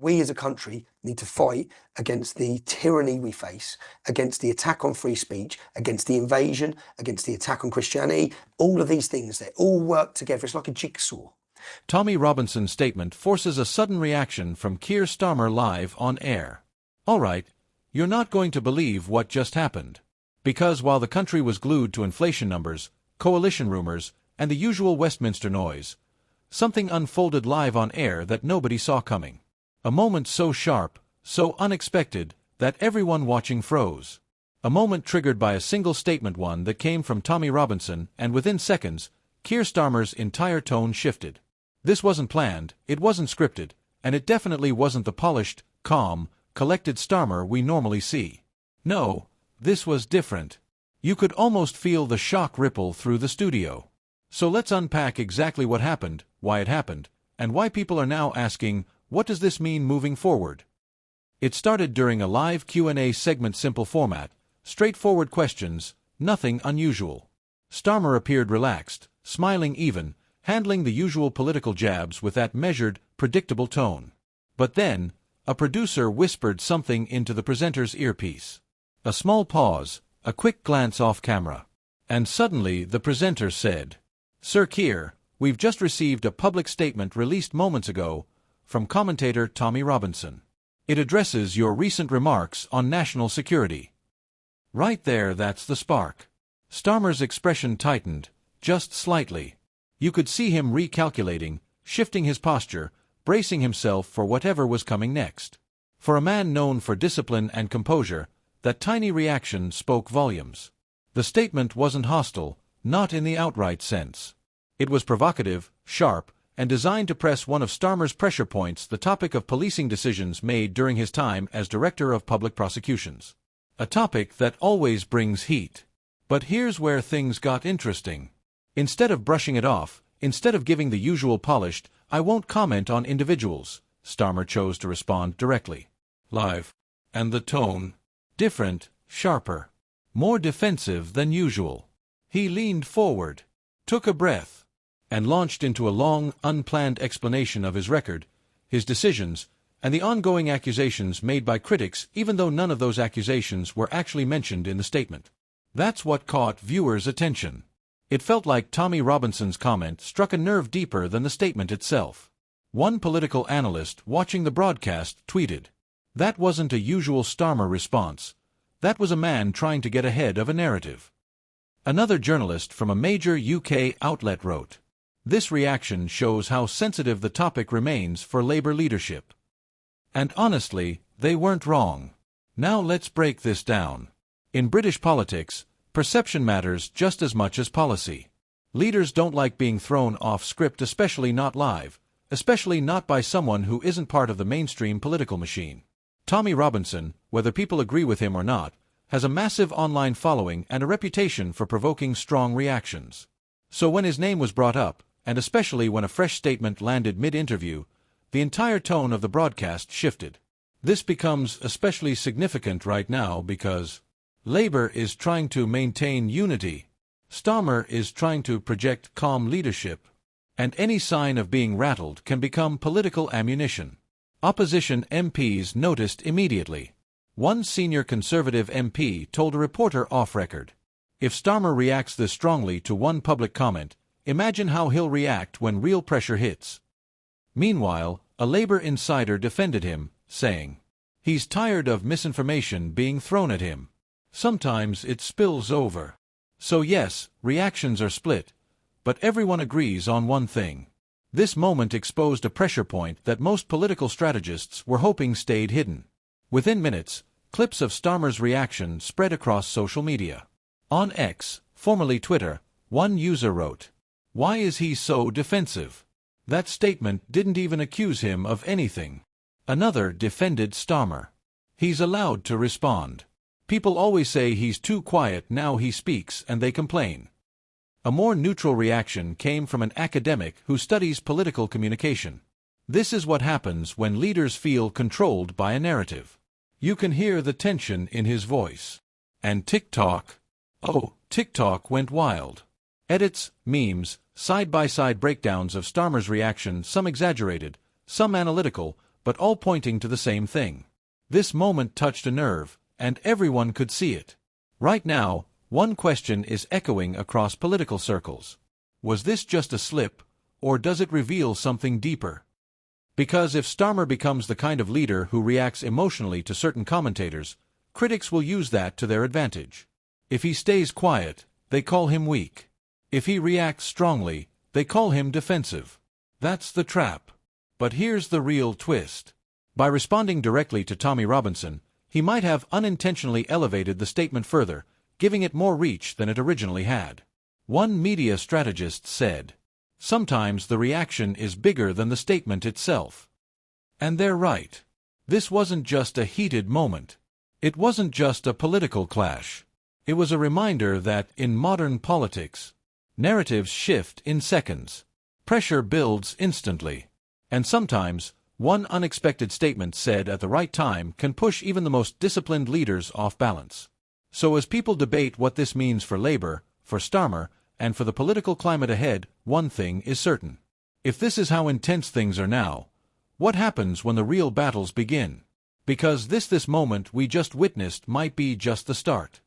We as a country need to fight against the tyranny we face, against the attack on free speech, against the invasion, against the attack on Christianity. All of these things, they all work together. It's like a jigsaw. Tommy Robinson's statement forces a sudden reaction from Keir Starmer live on air. All right, you're not going to believe what just happened. Because while the country was glued to inflation numbers, coalition rumors, and the usual Westminster noise, something unfolded live on air that nobody saw coming. A moment so sharp, so unexpected, that everyone watching froze. A moment triggered by a single statement, one that came from Tommy Robinson, and within seconds, Keir Starmer's entire tone shifted. This wasn't planned, it wasn't scripted, and it definitely wasn't the polished, calm, collected Starmer we normally see. No, this was different. You could almost feel the shock ripple through the studio. So let's unpack exactly what happened, why it happened, and why people are now asking, what does this mean moving forward? It started during a live Q&A segment, simple format, straightforward questions, nothing unusual. Starmer appeared relaxed, smiling even, handling the usual political jabs with that measured, predictable tone. But then, a producer whispered something into the presenter's earpiece. A small pause, a quick glance off camera. And suddenly the presenter said, "Sir Keir, we've just received a public statement released moments ago from commentator Tommy Robinson. It addresses your recent remarks on national security." Right there, that's the spark. Starmer's expression tightened, just slightly. You could see him recalculating, shifting his posture, bracing himself for whatever was coming next. For a man known for discipline and composure, that tiny reaction spoke volumes. The statement wasn't hostile, not in the outright sense. It was provocative, sharp, and designed to press one of Starmer's pressure points, the topic of policing decisions made during his time as Director of Public Prosecutions. A topic that always brings heat. But here's where things got interesting. Instead of brushing it off, instead of giving the usual polished, "I won't comment on individuals," Starmer chose to respond directly. Live. And the tone? Different, sharper, more defensive than usual. He leaned forward, took a breath, and launched into a long, unplanned explanation of his record, his decisions, and the ongoing accusations made by critics, even though none of those accusations were actually mentioned in the statement. That's what caught viewers' attention. It felt like Tommy Robinson's comment struck a nerve deeper than the statement itself. One political analyst watching the broadcast tweeted, "That wasn't a usual Starmer response. That was a man trying to get ahead of a narrative." Another journalist from a major UK outlet wrote, "This reaction shows how sensitive the topic remains for Labour leadership." And honestly, they weren't wrong. Now let's break this down. In British politics, perception matters just as much as policy. Leaders don't like being thrown off script, especially not live, especially not by someone who isn't part of the mainstream political machine. Tommy Robinson, whether people agree with him or not, has a massive online following and a reputation for provoking strong reactions. So when his name was brought up, and especially when a fresh statement landed mid-interview, the entire tone of the broadcast shifted. This becomes especially significant right now because Labour is trying to maintain unity. Starmer is trying to project calm leadership. And any sign of being rattled can become political ammunition. Opposition MPs noticed immediately. One senior Conservative MP told a reporter off-record, "If Starmer reacts this strongly to one public comment, imagine how he'll react when real pressure hits." Meanwhile, a Labour insider defended him, saying, "He's tired of misinformation being thrown at him. Sometimes it spills over." So yes, reactions are split, but everyone agrees on one thing. This moment exposed a pressure point that most political strategists were hoping stayed hidden. Within minutes, clips of Starmer's reaction spread across social media. On X, formerly Twitter, one user wrote, "Why is he so defensive? That statement didn't even accuse him of anything." Another defended Starmer. "He's allowed to respond. People always say he's too quiet, now he speaks and they complain." A more neutral reaction came from an academic who studies political communication. This is what happens when leaders feel controlled by a narrative. You can hear the tension in his voice. And TikTok? Oh, TikTok went wild. Edits, memes, side-by-side breakdowns of Starmer's reaction, some exaggerated, some analytical, but all pointing to the same thing. This moment touched a nerve, and everyone could see it. Right now, one question is echoing across political circles. Was this just a slip, or does it reveal something deeper? Because if Starmer becomes the kind of leader who reacts emotionally to certain commentators, critics will use that to their advantage. If he stays quiet, they call him weak. If he reacts strongly, they call him defensive. That's the trap. But here's the real twist. By responding directly to Tommy Robinson, he might have unintentionally elevated the statement further, giving it more reach than it originally had. One media strategist said, "Sometimes the reaction is bigger than the statement itself." And they're right. This wasn't just a heated moment. It wasn't just a political clash. It was a reminder that, in modern politics, narratives shift in seconds. Pressure builds instantly. And sometimes, one unexpected statement said at the right time can push even the most disciplined leaders off balance. So as people debate what this means for Labour, for Starmer, and for the political climate ahead, one thing is certain. If this is how intense things are now, what happens when the real battles begin? Because this moment we just witnessed might be just the start.